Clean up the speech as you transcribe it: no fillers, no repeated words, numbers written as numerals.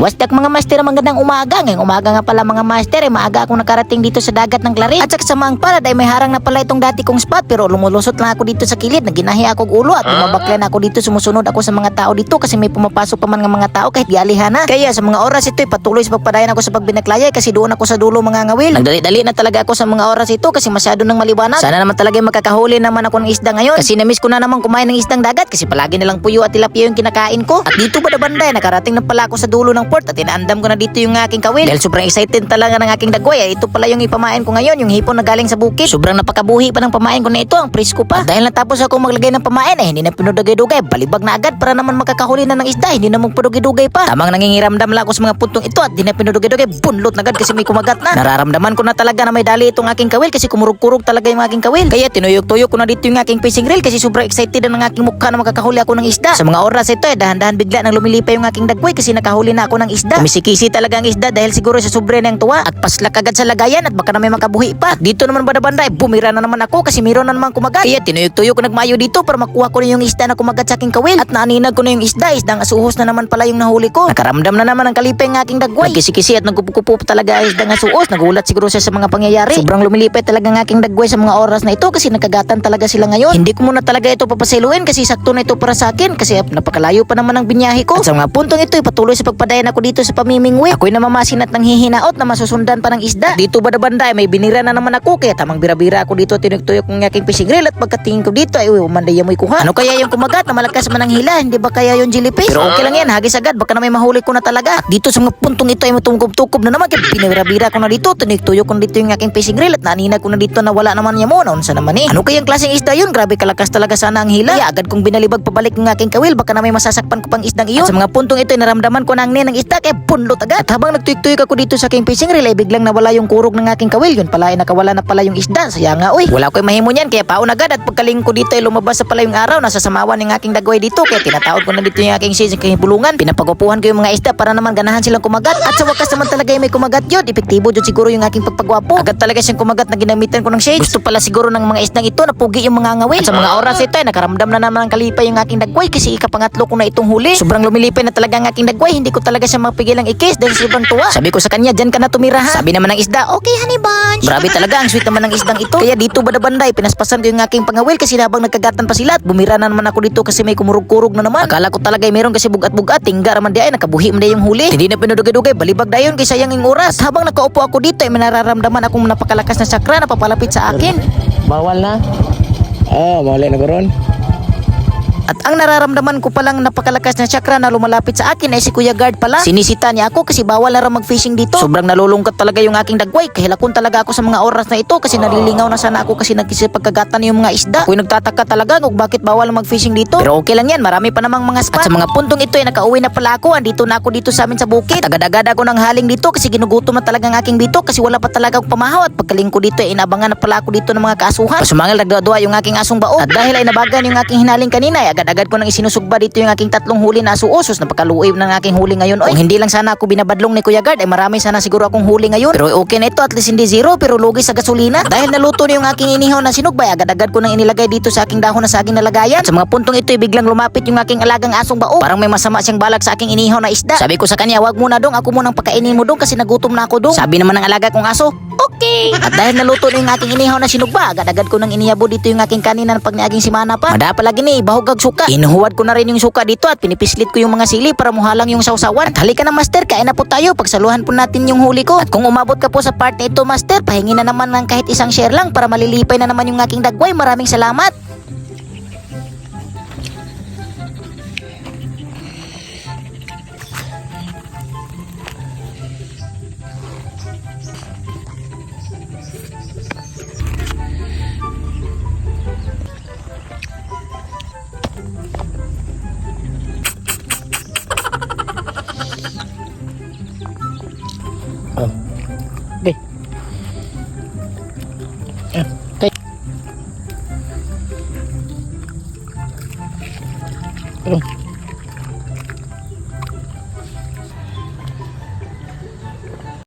Wasdak mga master, magandang umaga. Ngayong umaga nga pala mga master, maaga akong nakarating dito sa dagat ng Clarice. At sa kasamaang palad ay may harang na pala itong dati kong spot, pero lumulusot lang ako dito sa kilid, naginahi ako ulo at bumabaklan ako dito, sumusunod ako sa mga tao dito kasi may pumapasok pa man ng mga tao kahit gialihan na. Kaya sa mga oras ito ay patuloy sa pagpadayan ako sa pagbinaklaya kasi doon ako sa dulo mga ngawil. Nagdali-dali na talaga ako sa mga oras ito kasi masyado nang maliwanag. Sana naman talaga makakahuli naman ako ng isda ngayon kasi namiss ko na naman kumain ng isdang dagat kasi palagi nilang puyo at tilapia yung kinakain ko. At dito ba banday, nakarating na pala ako sa dulo ng port at inaandam ko na dito yung aking kawil. Dahil sobrang excited talaga ng aking dagway ay ito pala yung ipamain ko ngayon, yung hipon na galing sa bukid. Sobrang napakabuhi pa ng pamain ko na ito, ang presko pa. At dahil natapos ako maglagay ng pamain ay hindi na pinudugay-dugay, balibag na agad para naman makakahuli na ng isda, hindi na magpudugay-dugay pa. Tamang nangingiramdam lang ako sa mga puntong ito at di na pinudugay-dugay, bunlot na agad kasi may kumagat na. Nararamdaman ko na talaga na may dali itong aking kawil kasi kumurug-kurug talaga yung aking kawil. Kaya tinuyok-tuyok ko na dito yung aking fishing reel kasi sobrang excited na ng aking mukha na makakahuli ako ng isda. Sa mga oras ito ay dahan-dahan bigla nang lumilipay yung aking dagway kasi nakahuli na ako ng isda. Kumisikisi talaga ang isda dahil siguro sa sobre ng tuwa at paslak agad sa lagayan at baka na may makabuhi pa. At dito naman banda-banda ay bumira na naman ako kasi mayroon na naman kumagat. Kaya tinuyok-tuyok ko nagmayo dito para makuha ko na yung isda na kumagat sa aking kawil at naaninag ko na yung isdang asuhos na naman pala yung nahuli ko. Nakaramdam na naman ang kalipay ng aking dagway. Nagkisi-kisi at nagkupukupo talaga ang isdang asuhos. Nagulat siguro siya sa mga pangyayari. Sobrang lumilipay talaga ang aking dagway sa mga oras na ito kasi nagkagatan talaga sila ngayon. Hindi ko muna talaga ito papasiluin kasi sakto na ito para sa akin kasi napakalayo pa naman ang binyahe ko. At sa mga puntong ito ay patuloy sa pagpadayan ako dito sa pamimingwi. Ako'y namamasin at nanghihinaot na masusundan pa ng isda. At dito banda-banda ay may binira na naman ako kaya tamang bira-bira ako dito, tinuyok-tuyok ng aking fishing reel at pagkatingin ko dito ay umanday mo'y kuha. Ano kaya yung kumagat na malakas man ang hila? Hindi ba kaya yung jellyfish? Pero okay lang yan, hagis agad, baka na may mahuli ko na talaga. At dito sa mga puntong ito ay matungkob-tukob na naman kaya binira-bira ko na dito, tinuyok-tuyok ko na dito yung aking fishing reel at naninag ko na dito na wala naman niya mo, naunsa naman eh. Ano kayang klaseng isda yun? Grabe kalakas talaga sana ang hila. Kaya agad kong binalibag pabalik ng aking kawil, baka na may masasakpan ko pang isdang iyon. At sa mga puntong ito ay naramdaman ko na ang ng isda kaya punlot agad. At habang nagtuyok-tuyok ako dito sa aking fishing reel ay biglang nawala yung kurog ng aking kawil. Yun pala ay nakawala na pala yung isda. Saya nga uy. Wala ko mahimo niyan kaya paon agad at pagkaling ko dito ay lumabas sa pala yung araw. Nasa samawan ng aking dagway dito kaya tinatawag ko na dito yung aking season kay bulungan. Pinapagupuhan ko yung mga isda para naman ganahan silang kumagat. At sa wakas naman talaga ay may kumagat yun. Epektibo yun siguro yung aking pagpagwapo. Agad talaga siyang kumagat na ginamitan ko ng shades. Gusto pala siguro ng mga isdang ito na pugi yung mga ngawil. At sa mga oras ito ay nakaramdam na naman ng kalipay yung aking dagway kasi ikapangatlo ko na itong huli. Sobrang lumilipay na talaga ang aking dagway. Hindi ko talaga siya mapigilang ikis dahil sobrang tuwa. Sabi ko sa kanya, dyan ka na tumira ha. Sabi naman ng isda, okay honey bunch. Grabe talaga, ang sweet naman ng isdang ito. Kaya dito banda-banday, pinaspasan ko yung aking pangawil kasi habang nagkagatan pa sila at bumira na naman ako dito kasi may kumurug-kurug na naman. Akala ko talaga ay meron kasi bugat-bugat, tingga raman di ay nakabuhi man di yung huli. Hindi na pinudugay-dugay, balibag dayon kay sayang yung oras. At habang nakaupo ako dito ay manararamdaman akong napakalakas na sakra na papalapit sa akin. Bawal na. Mali na karon. At ang nararamdaman ko palang napakalakas na chakra na lumalapit sa akin ay si Kuya Guard pala. Sinisita niya ako kasi bawal na mag-fishing dito. Sobrang nalulungkot talaga yung aking dagway. Kahilakon talaga ako sa mga oras na ito kasi nalilingaw na sana ako kasi nagkisipagkagatan yung mga isda. Ako'y nagtataka talaga kung bakit bawal na mag-fishing dito. Pero okay lang yan, marami pa namang mga spot. At sa mga puntong ito ay nakauwi na pala ako. Andito na ako dito sa amin sa bukid. At agad-agad ako ng haling dito kasi ginugutom na talaga ang aking dito kasi wala pa talaga akong pamahaw. At pagkaling ko dito ay inabangan na pala ako dito ng mga kaasuhan. Pasumangal nagdadua yung aking asong bao. At dahil ay nabagan yung aking hinaling kanina ay agad-agad ko nang isinusugba dito yung aking tatlong huli na asuosos. Napakaluib ng aking huli ngayon. Kung hindi lang sana ako binabadlong ni Kuya Guard ay marami sana siguro akong huli ngayon. Pero okay na ito, at least hindi zero pero lugi sa gasolina. Dahil naluto na yung aking inihaw na sinugbay, agad-agad ko nang inilagay dito sa aking dahon na saging na lagayan. At sa mga puntong ito ay biglang lumapit yung aking alagang asong bao. Parang may masama siyang balak sa aking inihaw na isda. Sabi ko sa kanya, wag muna dong, ako munang pakainin mo dong kasi nagutom na ako dong. Sabi naman ng alaga kong aso, okay. At dahil naluto na yung aking inihaw na sinugba, agad-agad ko nang iniyabo dito yung aking kanina na pagniaging simana pa. Mada pala gini, bahog ag suka. Inuhuwad ko na rin yung suka dito at pinipislit ko yung mga sili para muhalang yung sausawan. At halika na master, kain na po tayo. Pagsaluhan po natin yung huli ko. At kung umabot ka po sa part na ito master, pahingi na naman ng kahit isang share lang para malilipay na naman yung aking dagway. Maraming salamat.